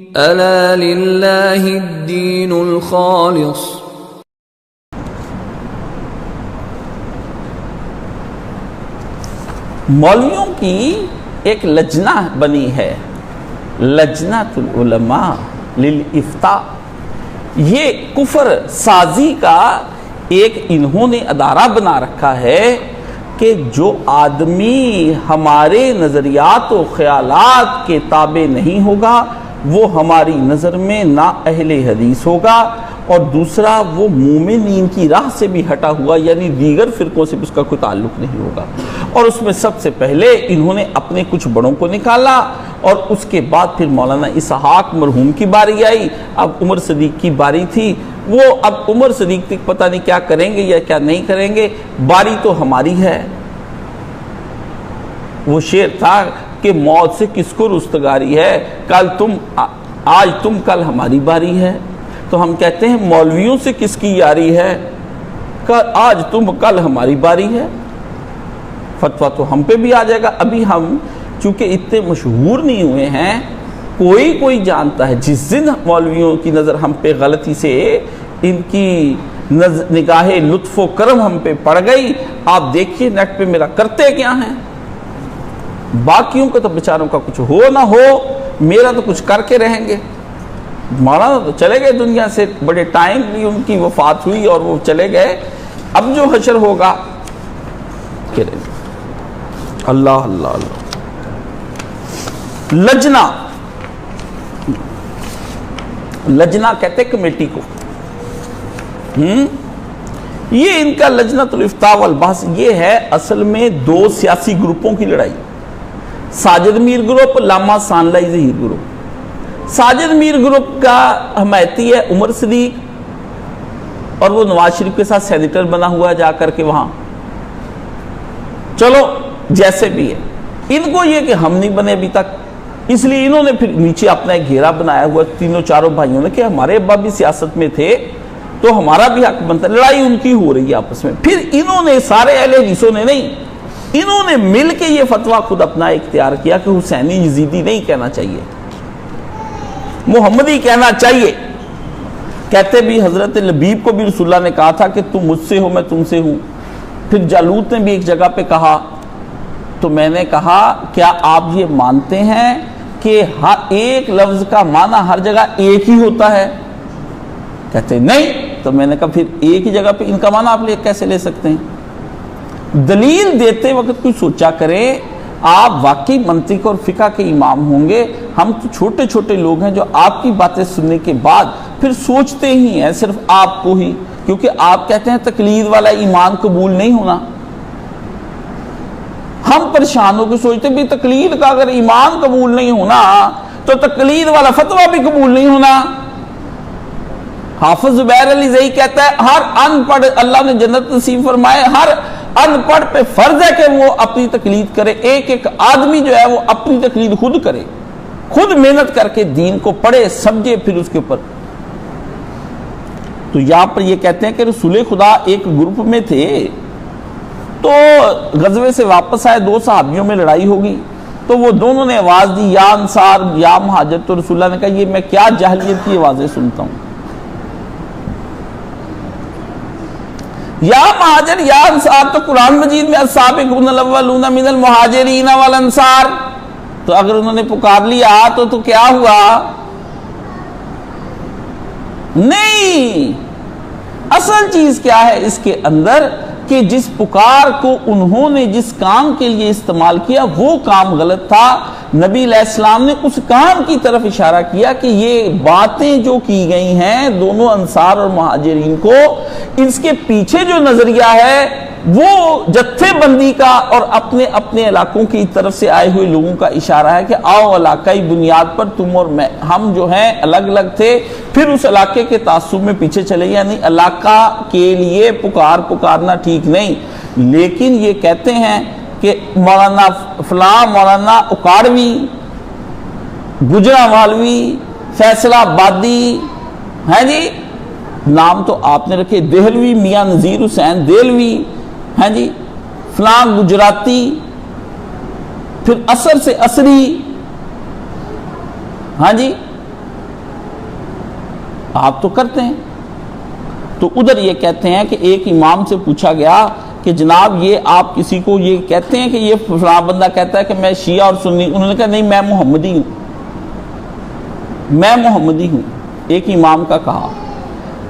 ألا لله الدين الخالص. مولویوں کی ایک لجنہ بنی ہے، لجنۃ العلماء للافتاء. یہ کفر سازی کا ایک انہوں نے ادارہ بنا رکھا ہے کہ جو آدمی ہمارے نظریات و خیالات کے تابع نہیں ہوگا وہ ہماری نظر میں نا اہل حدیث ہوگا، اور دوسرا وہ مومنین کی راہ سے بھی ہٹا ہوا، یعنی دیگر فرقوں سے بھی اس کا کوئی تعلق نہیں ہوگا. اور اس میں سب سے پہلے انہوں نے اپنے کچھ بڑوں کو نکالا، اور اس کے بعد پھر مولانا اسحاق مرحوم کی باری آئی. اب عمر صدیق کی باری تھی، وہ اب عمر صدیق تک پتہ نہیں کیا کریں گے یا کیا نہیں کریں گے، باری تو ہماری ہے. وہ شعر تھا کہ موت سے کس کو رستگاری ہے، کل تم آج تم کل ہماری باری ہے. تو ہم کہتے ہیں مولویوں سے کس کی یاری ہے، آج تم کل ہماری باری ہے. فتویٰ تو ہم پہ بھی آ جائے گا. ابھی ہم چونکہ اتنے مشہور نہیں ہوئے ہیں، کوئی جانتا ہے. جس دن مولویوں کی نظر ہم پہ غلطی سے ان کی نگاہ لطف و کرم ہم پہ پڑ گئی، آپ دیکھیے نیٹ پہ میرا کرتے کیا ہیں. باقیوں کا تو بیچاروں کا کچھ ہو نہ ہو، میرا تو کچھ کر کے رہیں گے. مولانا تو چلے گئے دنیا سے، بڑے ٹائم بھی ان کی وفات ہوئی اور وہ چلے گئے. اب جو حشر ہوگا اللہ اللہ اللہ. لجنہ کہتے کمیٹی کو. یہ ان کا لجنۃ الافتاء والبحث یہ ہے اصل میں دو سیاسی گروپوں کی لڑائی. ساجد میر گروپ، علامہ ثانلائی ظہیر گروپ. ساجد میر گروپ کا حمایتی ہے عمر صدیق، اور وہ نواز شریف کے ساتھ سینیٹر بنا ہوا ہے جا کر کے وہاں. چلو جیسے بھی ہے، ان کو یہ کہ ہم نہیں بنے ابھی تک، اس لیے انہوں نے پھر نیچے اپنا ایک گھیرا بنایا ہوا تینوں چاروں بھائیوں نے کہ ہمارے ابا بھی سیاست میں تھے تو ہمارا بھی حق بنتا. لڑائی ان کی ہو رہی ہے آپس میں. پھر انہوں نے سارے اہل حدیثوں نے نہیں، انہوں نے مل کے یہ فتویٰ خود اپنا اختیار کیا کہ حسینی یزیدی نہیں کہنا چاہیے، محمدی کہنا چاہیے. کہتے بھی حضرت لبیب کو بھی رسول اللہ نے کہا تھا کہ تم مجھ سے ہو میں تم سے ہوں. پھر جالوت نے بھی ایک جگہ پہ کہا تو میں نے کہا کیا آپ یہ مانتے ہیں کہ ہر ایک لفظ کا معنی ہر جگہ ایک ہی ہوتا ہے؟ کہتے نہیں. تو میں نے کہا پھر ایک ہی جگہ پہ ان کا معنی آپ کیسے لے سکتے ہیں؟ دلیل دیتے وقت کوئی سوچا کرے. آپ واقعی منطق اور فقہ کے امام ہوں گے، ہم تو چھوٹے چھوٹے لوگ ہیں جو آپ کی باتیں سننے کے بعد پھر سوچتے ہی ہیں صرف آپ کو ہی، کیونکہ آپ کہتے ہیں تقلید والا ایمان قبول نہیں ہونا. ہم پریشان ہو کے سوچتے بھی تقلید کا اگر ایمان قبول نہیں ہونا تو تقلید والا فتویٰ بھی قبول نہیں ہونا. حافظ زبیر علی زئی کہتا ہے ہر ان پڑھ، اللہ نے جنت نصیب فرمائے، ہر ان پڑھ پہ فرض ہے کہ وہ اپنی تقلید کرے. ایک آدمی جو ہے وہ اپنی تقلید خود کرے، خود محنت کر کے دین کو پڑھے سمجھے پھر اس کے اوپر. تو یہاں پر یہ کہتے ہیں کہ رسول خدا ایک گروپ میں تھے، تو غزوے سے واپس آئے، دو صحابیوں میں لڑائی ہوگی، تو وہ دونوں نے آواز دی یا انصار یا مہاجر. تو رسول اللہ نے کہا یہ میں کیا جاہلیت کی آوازیں سنتا ہوں، یا مہاجر یا انصار. تو قرآن مجید میں السابقون الاولون من المہاجرین والانصار. تو اگر انہوں نے پکار لیا تو کیا ہوا؟ نہیں. اصل چیز کیا ہے اس کے اندر کہ جس پکار کو انہوں نے جس کام کے لیے استعمال کیا وہ کام غلط تھا. نبی علیہ السلام نے اس کام کی طرف اشارہ کیا کہ یہ باتیں جو کی گئی ہیں دونوں انصار اور مہاجرین کو، اس کے پیچھے جو نظریہ ہے وہ جتھے بندی کا اور اپنے اپنے علاقوں کی طرف سے آئے ہوئے لوگوں کا اشارہ ہے کہ آؤ علاقائی بنیاد پر تم اور میں، ہم جو ہیں الگ الگ تھے، پھر اس علاقے کے تعصب میں پیچھے چلے. یعنی علاقہ کے لیے پکارنا ٹھیک نہیں. لیکن یہ کہتے ہیں کہ مولانا فلاں، مولانا اکاڑوی، گجرانوالوی، فیصلہ آبادی، ہیں جی نام تو آپ نے رکھے، دہلوی، میاں نذیر حسین دہلوی، ہیں جی فلاں گجراتی، پھر اثر سے اثری، ہاں جی آپ تو کرتے ہیں. تو ادھر یہ کہتے ہیں کہ ایک امام سے پوچھا گیا کہ جناب یہ آپ کسی کو یہ کہتے ہیں کہ یہ فلاں بندہ کہتا ہے کہ میں شیعہ اور سنی. انہوں نے کہا نہیں میں محمدی ہوں، میں محمدی ہوں. ایک امام کا کہا.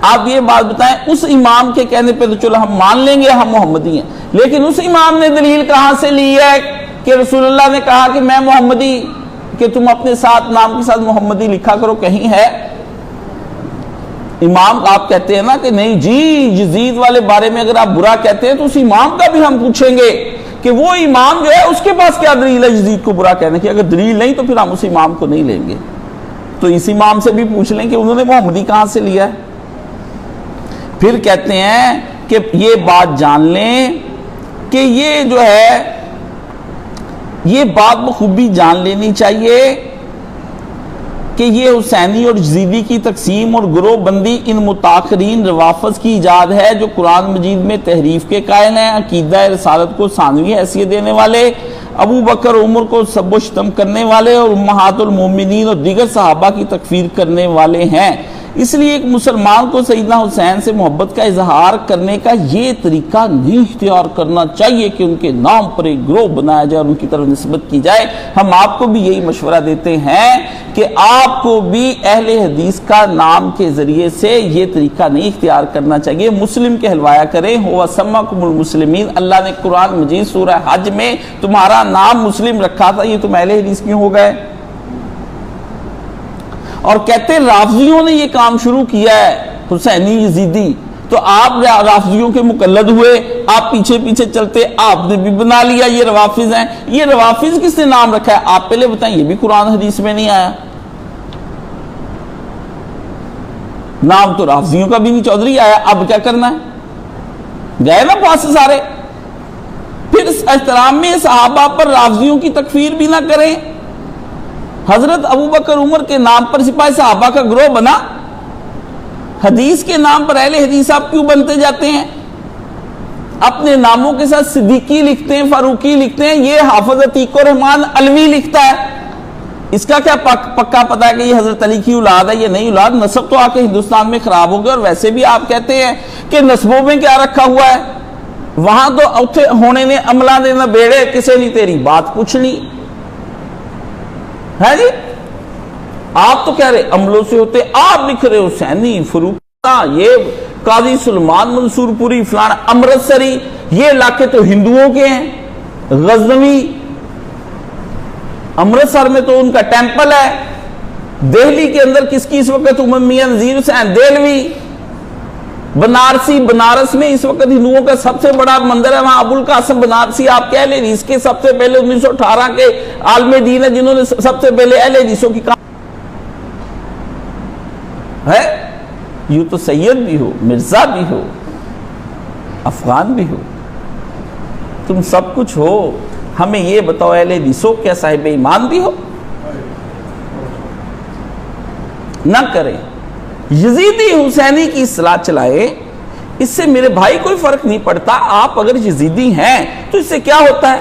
آپ یہ بات بتائیں، اس امام کے کہنے پہ تو چلو ہم مان لیں گے ہم محمدی ہیں، لیکن اس امام نے دلیل کہاں سے لی ہے کہ رسول اللہ نے کہا کہ میں محمدی، کہ تم اپنے ساتھ نام کے ساتھ محمدی لکھا کرو، کہیں ہے؟ امام آپ کہتے ہیں نا کہ نہیں جی یزید والے بارے میں اگر آپ برا کہتے ہیں تو اس امام کا بھی ہم پوچھیں گے کہ وہ امام جو ہے اس کے پاس کیا دلیل ہے یزید کو برا کہنے کی. اگر دلیل نہیں تو پھر ہم اس امام کو نہیں لیں گے. تو اس امام سے بھی پوچھ لیں کہ انہوں نے محمدی کہاں سے لیا ہے. پھر کہتے ہیں کہ یہ بات جان لیں کہ یہ جو ہے یہ بات بخوبی جان لینی چاہیے کہ یہ حسینی اور یزیدی کی تقسیم اور گروہ بندی ان متاخرین روافض کی ایجاد ہے جو قرآن مجید میں تحریف کے قائل ہیں، عقیدہ رسالت کو ثانوی حیثیت دینے والے، ابو بکر عمر کو سب و شتم کرنے والے اور امہات المومنین اور دیگر صحابہ کی تکفیر کرنے والے ہیں. اس لیے ایک مسلمان کو سیدنا حسین سے محبت کا اظہار کرنے کا یہ طریقہ نہیں اختیار کرنا چاہیے کہ ان کے نام پر ایک گروہ بنایا جائے اور ان کی طرف نسبت کی جائے. ہم آپ کو بھی یہی مشورہ دیتے ہیں کہ آپ کو بھی اہل حدیث کا نام کے ذریعے سے یہ طریقہ نہیں اختیار کرنا چاہیے. مسلم کہلوایا کریں. ہوا سماکم المسلمین. اللہ نے قرآن مجید سورہ حج میں تمہارا نام مسلم رکھا تھا، یہ تم اہل حدیث کیوں ہو گئے؟ اور کہتے ہیں رافضیوں نے یہ کام شروع کیا ہے، حسینی یزیدی، تو آپ رافضیوں کے مقلد ہوئے، آپ پیچھے پیچھے چلتے، آپ نے بھی بنا لیا یہ روافض ہیں. یہ روافض کس نے نام رکھا ہے؟ آپ پہلے بتائیں. یہ بھی قرآن حدیث میں نہیں آیا. نام تو رافضیوں کا بھی نہیں چودھری آیا. اب کیا کرنا ہے؟ گئے نا پاس سارے. پھر احترام میں صحابہ پر رافضیوں کی تکفیر بھی نہ کریں. حضرت ابو بکر عمر کے نام پر سپاہی صحابہ کا گروہ بنا. حدیث کے نام پر اہل حدیث آپ کیوں بنتے جاتے ہیں؟ اپنے ناموں کے ساتھ صدیقی لکھتے ہیں، فاروقی لکھتے ہیں. یہ حافظ عتیق الرحمان علوی لکھتا ہے. اس کا کیا پکا پتا ہے کہ یہ حضرت علی کی اولاد ہے؟ یہ نہیں اولاد. نسب تو آ کے ہندوستان میں خراب ہو گیا. اور ویسے بھی آپ کہتے ہیں کہ نسبوں میں کیا رکھا ہوا ہے؟ وہاں تو اتھے ہونے نے عملہ نے نہ بیڑے، کسے نہیں تیری بات پوچھنی ہے جی. آپ تو کہہ رہے عملوں سے ہوتے، آپ لکھ رہے حسینی، فروخہ، یہ قاضی سلمان منصور پوری، فلانا امرتسری. یہ علاقے تو ہندوؤں کے ہیں. غزنوی، امرتسر میں تو ان کا ٹیمپل ہے. دہلی کے اندر کس کی اس وقت میاں نذیر حسین دہلوی. بنارس میں اس وقت ہندوؤں کا سب سے بڑا مندر ہے وہاں ابو القاسم بنارسی. آپ کہہ لیں اس کے سب سے پہلے 1918 کے عالم دین ہے جنہوں نے سب سے پہلے اہل حدیثوں کی کام ہے. یوں تو سید بھی ہو، مرزا بھی ہو، افغان بھی ہو، تم سب کچھ ہو. ہمیں یہ بتاؤ اہل حدیثوں کیا صاحب ایمان بھی ہو؟ نہ کریں. یزیدی حسینی کی اصطلاح چلائے، اس سے میرے بھائی کوئی فرق نہیں پڑتا. آپ اگر یزیدی ہیں تو اس سے کیا ہوتا ہے؟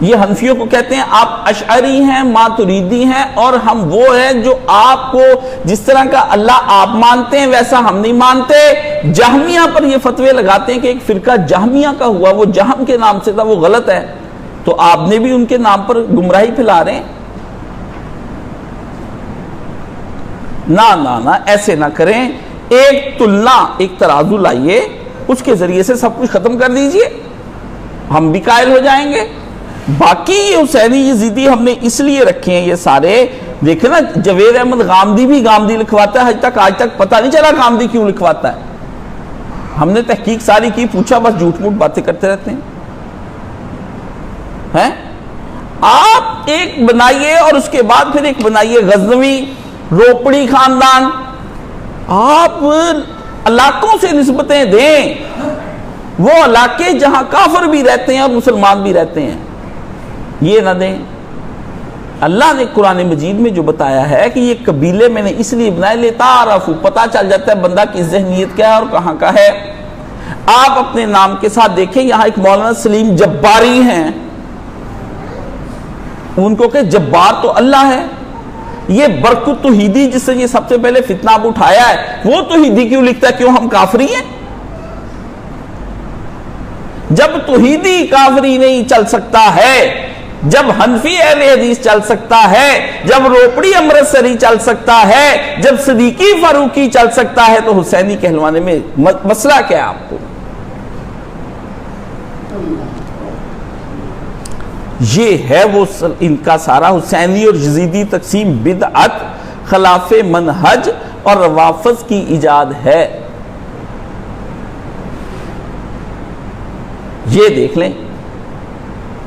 یہ حنفیوں کو کہتے ہیں آپ اشعری ہیں، ماتریدی ہیں، اور ہم وہ ہیں جو آپ کو جس طرح کا اللہ آپ مانتے ہیں ویسا ہم نہیں مانتے. جہمیہ پر یہ فتوے لگاتے ہیں کہ ایک فرقہ جہمیہ کا ہوا، وہ جہم کے نام سے تھا، وہ غلط ہے. تو آپ نے بھی ان کے نام پر گمراہی پھیلا رہے ہیں. نہ ایسے نہ کریں. ایک تلنا، ایک ترازو لائیے، اس کے ذریعے سے سب کچھ ختم کر دیجئے، ہم بھی قائل ہو جائیں گے. باقی یہ حسینی یزیدی ہم نے اس لیے رکھے ہیں یہ سارے. دیکھیں نا جوید احمد غامدی بھی گامدی لکھواتا ہے. آج تک پتہ نہیں چلا گامدی کیوں لکھواتا ہے. ہم نے تحقیق ساری کی، پوچھا، بس جھوٹ موٹ باتیں کرتے رہتے ہیں. آپ ایک بنائیے اور اس کے بعد پھر ایک بنائیے غزنوی، روپڑی خاندان. آپ علاقوں سے نسبتیں دیں، وہ علاقے جہاں کافر بھی رہتے ہیں اور مسلمان بھی رہتے ہیں، یہ نہ دیں. اللہ نے قرآن مجید میں جو بتایا ہے کہ یہ قبیلے میں نے اس لیے بنائے لتعارفوا، پتہ چل جاتا ہے بندہ کی ذہنیت کیا ہے اور کہاں کا ہے. آپ اپنے نام کے ساتھ دیکھیں، یہاں ایک مولانا سلیم جباری ہیں، ان کو کہ جبار تو اللہ ہے، یہ برکت توحیدی جس سے یہ سب سے پہلے فتنہ اٹھایا ہے وہ توحیدی کیوں لکھتا ہے؟ کیوں ہم کافری ہیں؟ جب توحیدی کافری نہیں چل سکتا ہے، جب حنفی اہل حدیث چل سکتا ہے، جب روپڑی امرتسری چل سکتا ہے، جب صدیقی فاروقی چل سکتا ہے، تو حسینی کہلوانے میں مسئلہ کیا ہے آپ کو؟ یہ ہے وہ ان کا سارا حسینی اور یزیدی تقسیم بدعت، خلاف منہج اور روافض کی ایجاد ہے۔ یہ دیکھ لیں،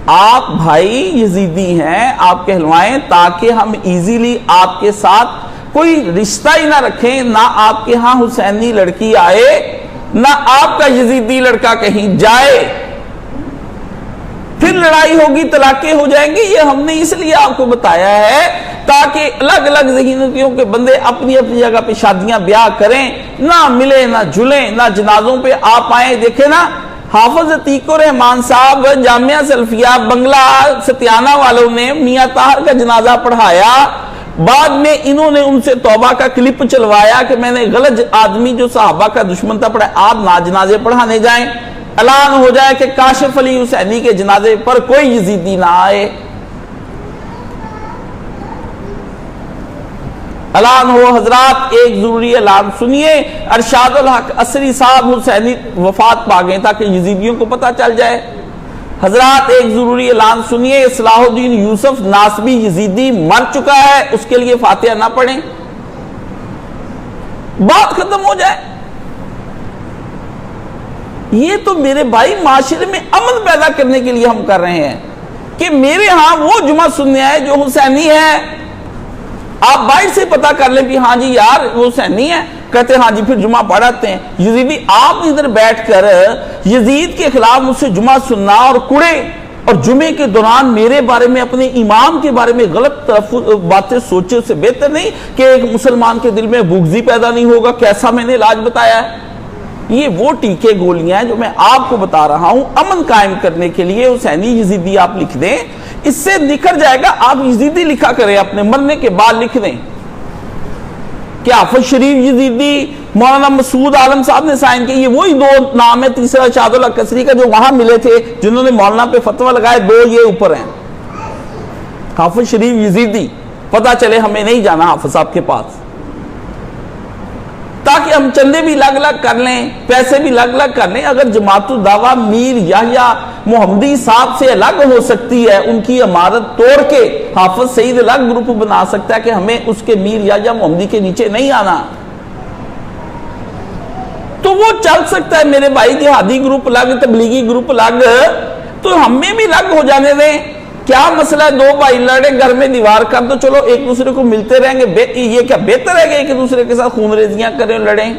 آپ بھائی یزیدی ہیں، آپ کہلوائیں تاکہ ہم ایزیلی آپ کے ساتھ کوئی رشتہ ہی نہ رکھیں، نہ آپ کے ہاں حسینی لڑکی آئے نہ آپ کا یزیدی لڑکا کہیں جائے، پھر لڑائی ہوگی، طلاقیں ہو جائیں گی۔ یہ ہم نے اس لیے آپ کو بتایا ہے تاکہ الگ الگ ذہنیتوں کے بندے اپنی اپنی جگہ پہ شادیاں بیاہ کریں، نہ ملیں نہ جلیں، نہ جنازوں پہ آپ آئیں۔ دیکھیں نا، حافظ عتیق الرحمان صاحب جامعہ سلفیہ بنگلہ ستیانہ والوں نے میاں طاہر کا جنازہ پڑھایا، بعد میں انہوں نے ان سے توبہ کا کلپ چلوایا کہ میں نے غلط آدمی جو صحابہ کا دشمن تھا پڑھایا، آپ نہ جنازے پڑھانے جائیں، اعلان ہو جائے کہ کاشف علی حسینی کے جنازے پر کوئی یزیدی نہ آئے، اعلان ہو۔ حضرات ایک ضروری اعلان سنیے، ارشاد الحق عصری صاحب حسینی وفات پا گئے تاکہ یزیدیوں کو پتہ چل جائے۔ حضرات ایک ضروری اعلان سنیے، صلاح الدین یوسف ناسبی یزیدی مر چکا ہے، اس کے لیے فاتحہ نہ پڑھیں، بات ختم ہو جائے۔ یہ تو میرے بھائی معاشرے میں امن پیدا کرنے کے لیے ہم کر رہے ہیں کہ میرے ہاں وہ جمعہ سننے آئے جو حسینی ہے، آپ باہر سے پتا کر لیں کہ ہاں جی یار وہ حسینی ہے، کہتے ہیں ہاں جی پھر جمعہ پڑھاتے ہیں۔ یزیدی آپ ادھر بیٹھ کر یزید کے خلاف مجھ سے جمعہ سننا اور کڑے، اور جمعے کے دوران میرے بارے میں اپنے امام کے بارے میں غلط باتیں سوچے، اس سے بہتر نہیں کہ ایک مسلمان کے دل میں بغضی پیدا نہیں ہوگا۔ کیسا میں نے علاج بتایا ہے؟ یہ وہ ٹیکے گولیاں ہیں جو میں آپ کو بتا رہا ہوں امن قائم کرنے کے لیے۔ حسینی یزیدی آپ لکھ دیں، اس سے نکل جائے گا۔ آپ یزیدی لکھا کریں، اپنے مرنے کے بعد لکھ دیں کہ حافظ شریف یزیدی، مولانا مسعود عالم صاحب نے سائن کیا، یہ وہی دو نام ہے، تیسرا شاد اللہ کسری کا جو وہاں ملے تھے جنہوں نے مولانا پہ فتویٰ لگائے، دو یہ اوپر ہیں، حافظ شریف یزیدی۔ پتہ چلے ہمیں نہیں جانا حافظ صاحب کے پاس، تاکہ ہم چندے بھی لگ لگ کر لیں، پیسے بھی لگ لگ کر لیں۔ اگر جماعت الدعویٰ میر یحییٰ محمدی صاحب سے الگ ہو سکتی ہے، ان کی عمارت توڑ کے حافظ سعید الگ گروپ بنا سکتا ہے کہ ہمیں اس کے میر یحییٰ محمدی کے نیچے نہیں آنا، تو وہ چل سکتا ہے میرے بھائی۔ جہادی گروپ الگ، تبلیغی گروپ الگ، تو ہمیں بھی الگ ہو جانے دیں۔ کیا مسئلہ ہے؟ دو بھائی لڑے، گھر میں دیوار کر دو، چلو ایک دوسرے کو ملتے رہیں گے۔ یہ کیا بہتر ہے کہ ایک دوسرے کے ساتھ خون ریزیاں کریں، لڑیں؟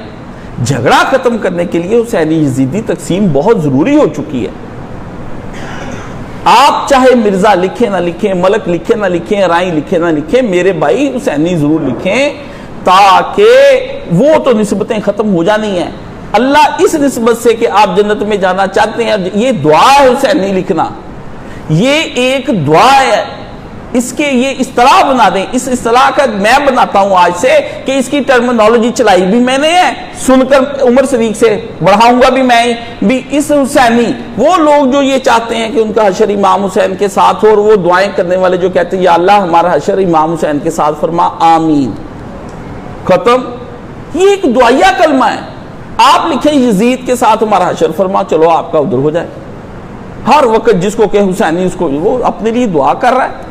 جھگڑا ختم کرنے کے لیے حسینی یزیدی تقسیم بہت ضروری ہو چکی ہے۔ آپ چاہے مرزا لکھیں نہ لکھیں، ملک لکھیں نہ لکھیں، رائی لکھیں نہ لکھیں، میرے بھائی حسینی ضرور لکھیں، تاکہ وہ تو نسبتیں ختم ہو جانی ہیں۔ اللہ اس نسبت سے کہ آپ جنت میں جانا چاہتے ہیں، یہ دعا ہے حسینی لکھنا، یہ ایک دعا ہے، اس کے یہ اصطلاح بنا دیں۔ اس اصطلاح کا میں بناتا ہوں آج سے کہ اس کی ٹرمینالوجی چلائی بھی میں نے ہے، سن کر عمر صدیق سے بڑھاؤں گا بھی میں بھی۔ اس حسینی وہ لوگ جو یہ چاہتے ہیں کہ ان کا حشر امام حسین کے ساتھ ہو، اور وہ دعائیں کرنے والے جو کہتے ہیں یا اللہ ہمارا حشر امام حسین کے ساتھ فرما، آمین، ختم۔ یہ ایک دعائیہ کلمہ ہے۔ آپ لکھیں یزید کے ساتھ ہمارا حشر فرما، چلو آپ کا ادھر ہو جائے۔ ہر وقت جس کو کہ حسینی، اس کو وہ اپنے لیے دعا کر رہا ہے۔